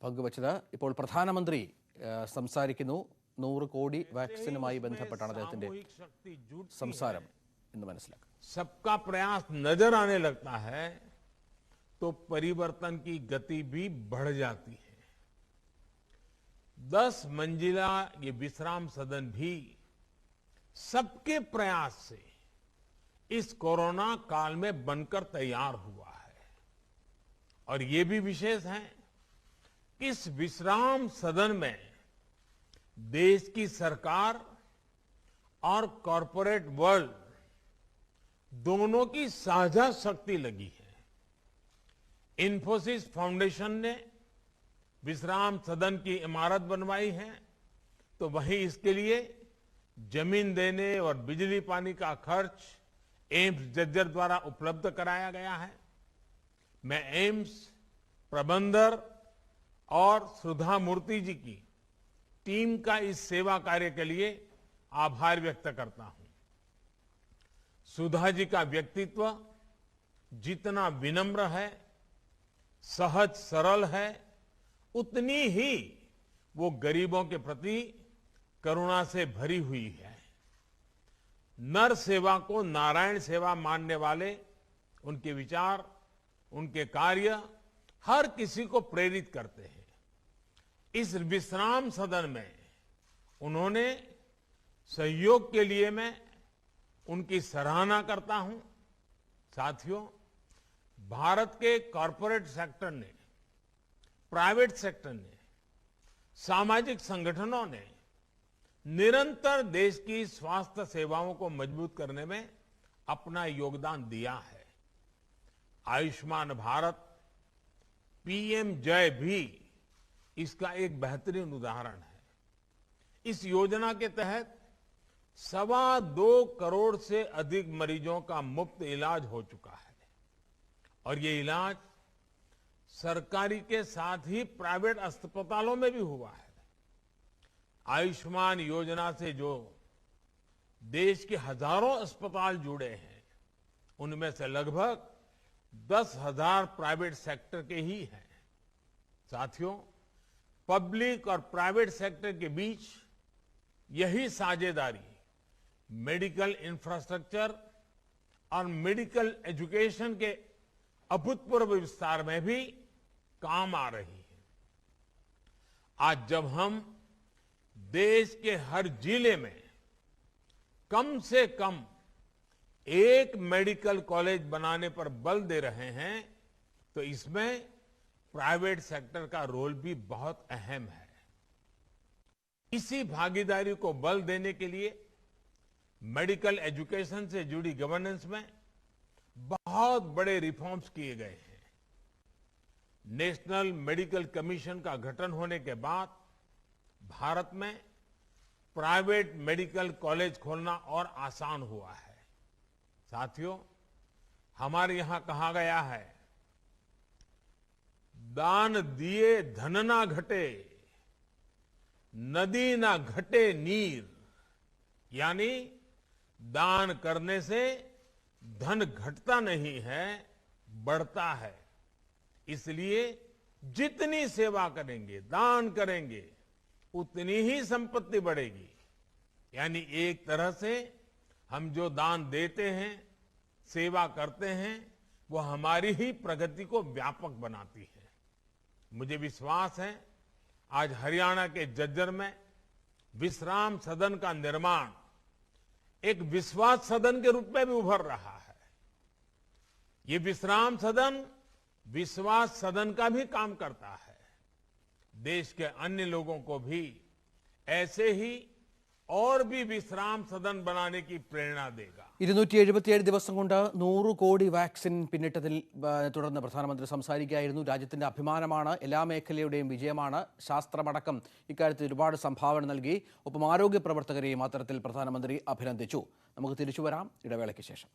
പങ്കുവച്ചത്. ഇപ്പോൾ പ്രധാനമന്ത്രി സംസാരിക്കുന്നു. 100 കോടി വാക്സിനുമായി ബന്ധപ്പെട്ടാണ് അദ്ദേഹത്തിന്റെ സംസാരം എന്ന് മനസ്സിലാക്കുക. सबका प्रयास नजर आने लगता है तो परिवर्तन की गति भी बढ़ जाती है। 10 मंजिला ये विश्राम सदन भी सबके प्रयास से इस कोरोना काल में बनकर तैयार हुआ है। और ये भी विशेष है कि इस विश्राम सदन में देश की सरकार और कॉरपोरेट वर्ल्ड दोनों की साझा शक्ति लगी है। इन्फोसिस फाउंडेशन ने विश्राम सदन की इमारत बनवाई है, तो वहीं इसके लिए जमीन देने और बिजली पानी का खर्च एम्स जज्जर द्वारा उपलब्ध कराया गया है। मैं एम्स प्रबंधक और सुधा मूर्ति जी की टीम का इस सेवा कार्य के लिए आभार व्यक्त करता हूं। सुधा जी का व्यक्तित्व जितना विनम्र है, सहज सरल है, उतनी ही वो गरीबों के प्रति करुणा से भरी हुई है। नर सेवा को नारायण सेवा मानने वाले उनके विचार, उनके कार्य हर किसी को प्रेरित करते हैं। इस विश्राम सदन में उन्होंने सहयोग के लिए मैं उनकी सराहना करता हूं। साथियों, भारत के कॉरपोरेट सेक्टर ने, प्राइवेट सेक्टर ने, सामाजिक संगठनों ने निरंतर देश की स्वास्थ्य सेवाओं को मजबूत करने में अपना योगदान दिया है। आयुष्मान भारत, पीएम जय भी इसका एक बेहतरीन उदाहरण है। इस योजना के तहत 2.25 करोड़ से अधिक मरीजों का मुफ्त इलाज हो चुका है और ये इलाज सरकारी के साथ ही प्राइवेट अस्पतालों में भी हुआ है। आयुष्मान योजना से जो देश के हजारों अस्पताल जुड़े हैं, उनमें से लगभग 10,000 प्राइवेट सेक्टर के ही हैं। साथियों, पब्लिक और प्राइवेट सेक्टर के बीच यही साझेदारी मेडिकल इंफ्रास्ट्रक्चर और मेडिकल एजुकेशन के अभूतपूर्व विस्तार में भी काम आ रही है। आज जब हम देश के हर जिले में कम से कम एक मेडिकल कॉलेज बनाने पर बल दे रहे हैं, तो इसमें प्राइवेट सेक्टर का रोल भी बहुत अहम है। इसी भागीदारी को बल देने के लिए मेडिकल एजुकेशन से जुड़ी गवर्नेंस में बहुत बड़े रिफॉर्म्स किए गए हैं। नेशनल मेडिकल कमीशन का गठन होने के बाद भारत में प्राइवेट मेडिकल कॉलेज खोलना और आसान हुआ है। साथियों, हमारे यहां कहा गया है, दान दिए धन ना घटे, नदी ना घटे नीर। यानी दान करने से धन घटता नहीं है, बढ़ता है। इसलिए जितनी सेवा करेंगे, दान करेंगे, उतनी ही संपत्ति बढ़ेगी। यानी एक तरह से हम जो दान देते हैं, सेवा करते हैं, वो हमारी ही प्रगति को व्यापक बनाती है। मुझे विश्वास है आज हरियाणा के झज्जर में विश्राम सदन का निर्माण एक विश्वास सदन के रूप में भी उभर रहा है। ये विश्राम सदन विश्वास सदन का भी काम करता है। देश के अन्य लोगों को भी ऐसे ही और भी विश्राम सदन बनाने की प्रेरणा देगा। 277 ദിവസം കൊണ്ട് 100 കോടി വാക്സിൻ പിന്നിട്ടതിൽ തുടർന്ന് പ്രധാനമന്ത്രി സംസാരിക്കുകയായിരുന്നു. രാജ്യത്തിന്റെ അഭിമാനമാണ്, എല്ലാ മേഖലയുടെയും വിജയമാണ്. ശാസ്ത്രമടക്കം ഇക്കാര്യത്തിൽ ഒരുപാട് സംഭാവന നൽകി. ഒപ്പം ആരോഗ്യ പ്രവർത്തകരെയും അത്തരത്തിൽ പ്രധാനമന്ത്രി അഭിനന്ദിച്ചു. നമുക്ക് തിരിച്ചു വരാം ഇടവേളയ്ക്ക് ശേഷം.